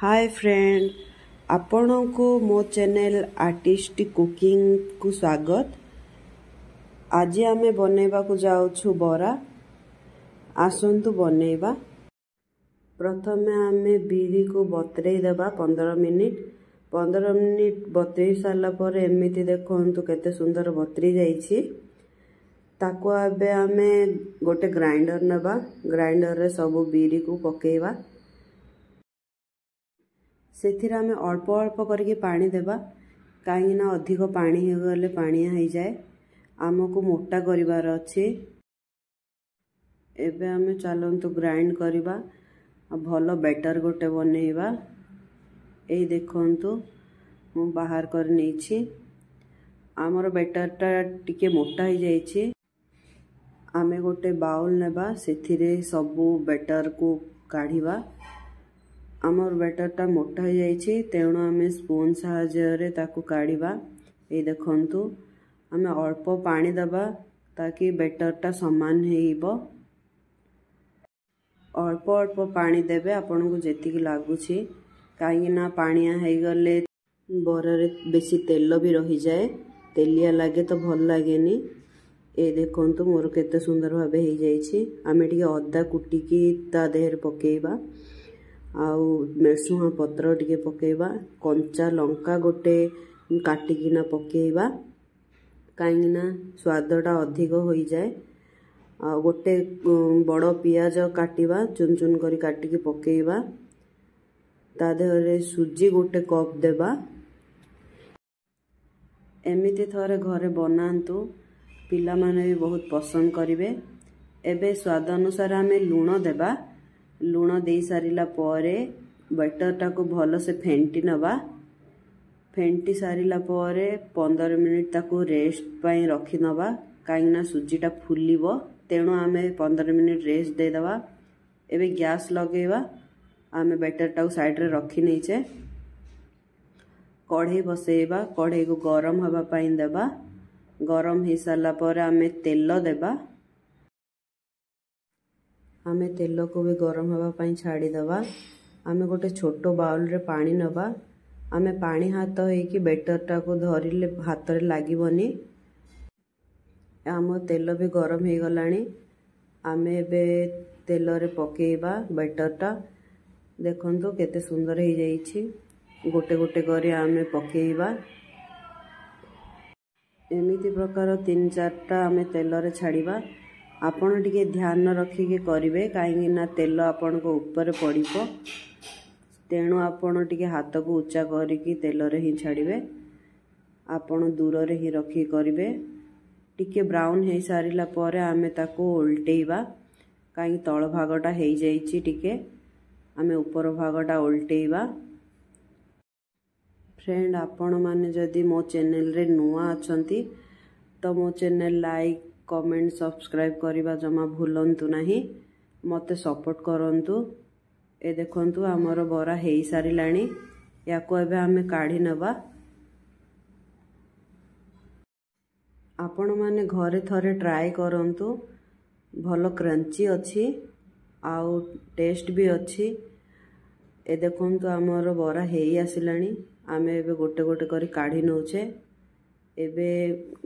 Hi friend, आपण को मो चैनल आर्टिस्ट कुकिंग को स्वागत। आज आमे बनैबा को जाउछु बरा। आसंतु बनैबा। प्रथमे आमे बिरी को बतरै देबा 15 मिनिट बतरै साला पर एमिति देखंतु केते सुंदर बतरी जाईछि। ताको आबे आमे गोटे ग्राइंडर नबा। ग्राइंडर रे सब बिरी को पकेइबा। सेथिरा में अल्प अल्प करके पानी देबा, कहीं ना अधिक पानी हो गले पानिया हो जाए। आमको मोटा करिवार अछि। एबे आमे चलंतु ग्राइंड करिबा। भलो बैटर गोटे बनेइबा। एई देखंतु मु बाहर कर नेछि। आमर बैटरटा टिके मोटा हो जाइछि। आमे गोटे बाउल नेबा, सेथिरे सबु बैटर को काढिबा। आमर बैटरटा मोटा हो जाइछि, तेणु आमे स्पून साहाय्य ताकू काढिबा। ए देखंतु आमे अल्प पानी दबा ताकि बैटरटा समान हेइबो। अल्प अल्प पानी देबे आपन को जेतिकी लागुछि, काहे ना पानिया हेइ गले बरारे बेसी तेल भी रही जाए। तेलिया लागे तो भल लागेनी। ए देखंतु मोर केते सुंदर भाबे हेइ जाइछि। आमे टिके अद्दा कुटिकी ता देहर पकेइबा। आउ मेरसुहा पत्र टिके पकेइबा। कंचा लंका गोटे काटिकिना पकेइबा, काइना स्वादटा अधिक होई जाए। आ गोटे बड़ पियाज काटिबा, चुन चुन करी काटिकी पकेइबा। ता देहरे सुजी गोटे कप देबा। एमिति थरे घरे बनांतु, पिला माने भी बहुत पसंद करिवे। एबे स्वाद अनुसार आमे लूण देबा। लूण दे सारिला परे बैटरटा को भलो से फेंटी नबा। फेंटी सारिला परे 15 मिनिट ताको रेस्ट पाई रखी नबा, काइना सुजीटा फुलिबो। तेणु आमे 15 मिनिट रेस्ट दे दबा। एबे गैस लगेबा। आमे बैटरटा को साइड रे रखी नेछे। कढ़ई बसेइबा। कढ़ई को गरम हबा पाई देबा। गरम हे साला परे आमे तेल देबा। आमे तेल को भी गरम हवा पाई छाड़ी दबा। आमे गोटे छोटो बाउल रे पानी नबा। आमे पानी हाथ होइकी बैटरटा को धरिले हाथ रे लागिबनी। आमो तेल भी गरम हे गलानी। आमे एबे तेल रे पकेइबा बैटरटा। देखंतु केते सुंदर हे जाईछि। गोटे गोटे करी आमे पकेइबा। एमिति प्रकार 3-4टा आमे तेल रे छाड़ीबा। आपण टिके ध्यान रखिके करिवे, काहे ना तेल आपण को ऊपर पड़िबो। तेणु आपण टिके हाथ को ऊंचा करिकी तेल रे ही छाड़िवे। आपण दूर रे ही रखी करिवे। टिके ब्राउन हे सारिला परे आमे ताको उल्टेइबा, काहे तळ भागटा हे जाईछि। टिके आमे ऊपर भागटा उल्टेइबा। फ्रेंड, आपण माने जदी मो चैनल रे नुआ अछंती तो मो चैनल लाइक कमेंट सब्सक्राइब करिबा जमा भूलंतु नाही। मते सपोर्ट करंतु। ए देखंतु हमर बरा हेई सारिलाणी। याको एबे आमे काढी नबा। आपण माने घरे थरे ट्राई करंतु। भलो क्रंची अछि आउ टेस्ट भी अछि। ए देखंतु हमर बरा हेई आसिलाणी। आमे एबे गोटे गोटे करी काढी नउछे। एबे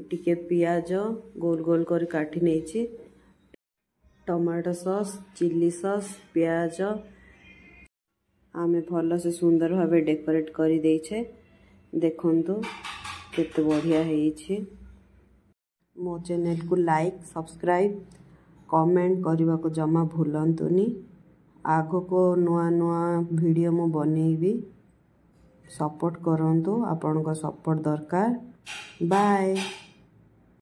टिके पियाज गोल गोल करी काटी नेछि। टमाटो सॉस, चिली सॉस, पियाज आमे भलो से सुंदर भाबे डेकोरेट करी देइछे। देखंतु केते बढ़िया हेइछि। मो चैनल को लाइक सब्सक्राइब कमेंट करबा को जमा भूलंतुनी। आगो को नुआ नुआ वीडियो मु बनेइबी। सपोर्ट करंतु। आपन को सपोर्ट दरकार। बाय।